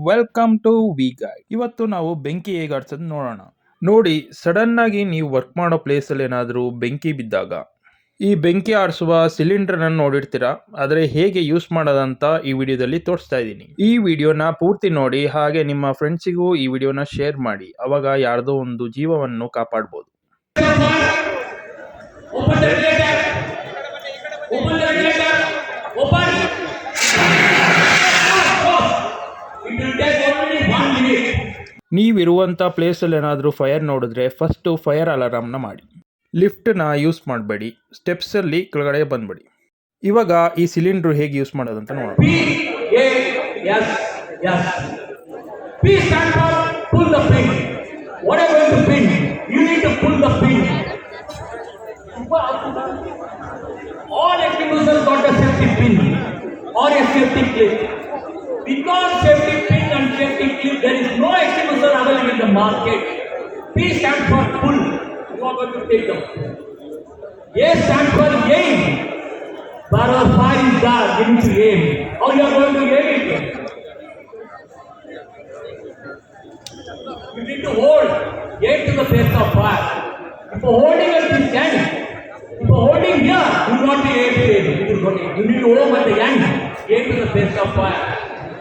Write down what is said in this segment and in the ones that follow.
Welcome to V guide. ಇವತ್ತು ನಾವು ಬೆಂಕಿ ಹೇಗೆ ಹಚ್ಚೋದು ನೋಡೋಣ. ನೋಡಿ, ಸಡನ್ ಆಗಿ ನೀವು ವರ್ಕ್ ಮಾಡೋ ಪ್ಲೇಸಲ್ಲಿ ಏನಾದರೂ ಬೆಂಕಿ ಬಿದ್ದಾಗ ಈ ಬೆಂಕಿ ಆರಿಸುವ ಸಿಲಿಂಡರ್ನ ನೋಡಿರ್ತೀರಾ. ಆದರೆ ಹೇಗೆ ಯೂಸ್ ಮಾಡೋದಂತ ಈ ವಿಡಿಯೋದಲ್ಲಿ ತೋರಿಸ್ತಾ ಇದ್ದೀನಿ. ಈ ವಿಡಿಯೋನ ಪೂರ್ತಿ ನೋಡಿ, ಹಾಗೆ ನಿಮ್ಮ ಫ್ರೆಂಡ್ಸಿಗೂ ಈ ವಿಡಿಯೋನ ಶೇರ್ ಮಾಡಿ. ಅವಾಗ ಯಾರ್ದೋ ಒಂದು ಜೀವವನ್ನು ಕಾಪಾಡ್ಬೋದು. ನೀವಿರುವಂಥ ಪ್ಲೇಸಲ್ಲಿ ಏನಾದರೂ ಫೈರ್ ನೋಡಿದ್ರೆ ಫಸ್ಟು ಫೈರ್ ಅಲಾರಾಮ್ನ ಮಾಡಿ. ಲಿಫ್ಟನ್ನ ಯೂಸ್ ಮಾಡಬೇಡಿ, ಸ್ಟೆಪ್ಸಲ್ಲಿ ಕೆಳಗಡೆ ಬಂದ್ಬಿಡಿ. ಇವಾಗ ಈ ಸಿಲಿಂಡ್ರು ಹೇಗೆ ಯೂಸ್ ಮಾಡೋದಂತ ನೋಡೋಣ. All extinguishers got a safety pin or a safety clip. Without safety pin and safety clip, there is no extinguisher available in the market. P stands for pull. You are going to take them. A stands for aim. Bar or fire is there, you need to aim. How you are going to aim it? You need to hold aim to the place of fire. If you are holding at this end, if you are holding here, you will not be able to aim. You need to hold at the end, aim to the place of fire.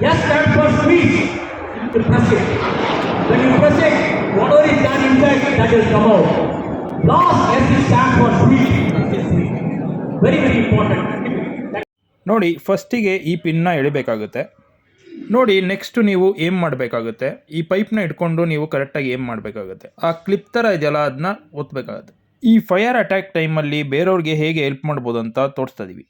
S stands for squeeze. You need to press it. When you press it, whatever is done inside, that will come out. Last S stands for squeeze. Very, very important. ನೋಡಿ, ಫಸ್ಟಿಗೆ ಈ pin ಎಳಿಬೇಕಾಗುತ್ತೆ. ನೋಡಿ, next ನೀವು aim ಮಾಡಬೇಕಾಗುತ್ತೆ. ಈ ಪೈಪ್ನ ಇಟ್ಕೊಂಡು ನೀವು ಕರೆಕ್ಟಾಗಿ ಏಮ್ ಮಾಡಬೇಕಾಗುತ್ತೆ. ಆ ಕ್ಲಿಪ್ ಥರ ಇದೆಯಲ್ಲ, ಅದನ್ನ ಒತ್ತಬೇಕಾಗುತ್ತೆ. ಈ ಫೈರ್ ಅಟ್ಯಾಕ್ ಟೈಮಲ್ಲಿ ಬೇರೆಯವ್ರಿಗೆ ಹೇಗೆ ಹೆಲ್ಪ್ ಮಾಡ್ಬೋದು ಅಂತ ತೋರಿಸ್ತಾ ಇದೀವಿ.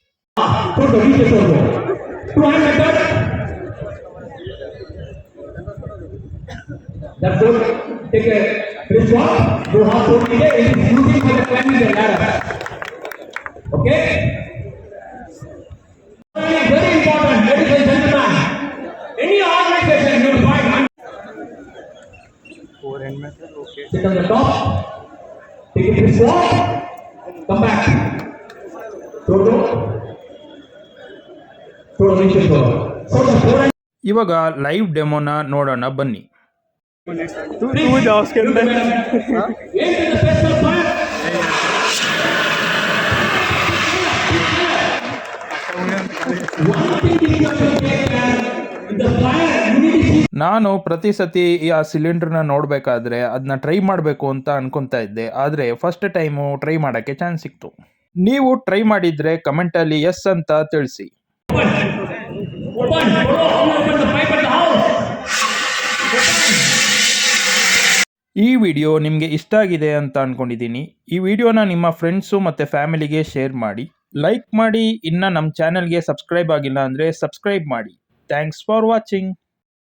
That's good. Take a wrist walk. You have to take it. It is using for the climbing the ladder. Okay? Very important, ladies and gentlemen. Any organization you will find. Sit on the top. Take a wrist walk. Come back. Toto. ಇವಾಗ live ಡೆಮೋನ ನೋಡೋಣ ಬನ್ನಿ. ನಾನು ಪ್ರತಿ ಸತಿ ಆ ಸಿಲಿಂಡರ್ನ ನೋಡಬೇಕಾದ್ರೆ ಅದನ್ನ ಟ್ರೈ ಮಾಡಬೇಕು ಅಂತ ಅನ್ಕೊತಾ ಇದ್ದೆ. ಆದರೆ ಫಸ್ಟ್ ಟೈಮು ಟ್ರೈ ಮಾಡೋಕ್ಕೆ ಚಾನ್ಸ್ ಸಿಕ್ತು. ನೀವು ಟ್ರೈ ಮಾಡಿದರೆ ಕಮೆಂಟಲ್ಲಿ ಎಸ್ ಅಂತ ತಿಳಿಸಿ. ಈ ವಿಡಿಯೋ ನಿಮಗೆ ಇಷ್ಟ ಆಗಿದೆ ಅಂತ ಅಂದ್ಕೊಂಡಿದ್ದೀನಿ. ಈ ವಿಡಿಯೋನ ನಿಮ್ಮ ಫ್ರೆಂಡ್ಸು ಮತ್ತು ಫ್ಯಾಮಿಲಿಗೆ ಶೇರ್ ಮಾಡಿ, ಲೈಕ್ ಮಾಡಿ. ಇನ್ನು ನಮ್ಮ ಚಾನಲ್ಗೆ ಸಬ್ಸ್ಕ್ರೈಬ್ ಆಗಿಲ್ಲ ಅಂದರೆ ಸಬ್ಸ್ಕ್ರೈಬ್ ಮಾಡಿ. Thanks for watching.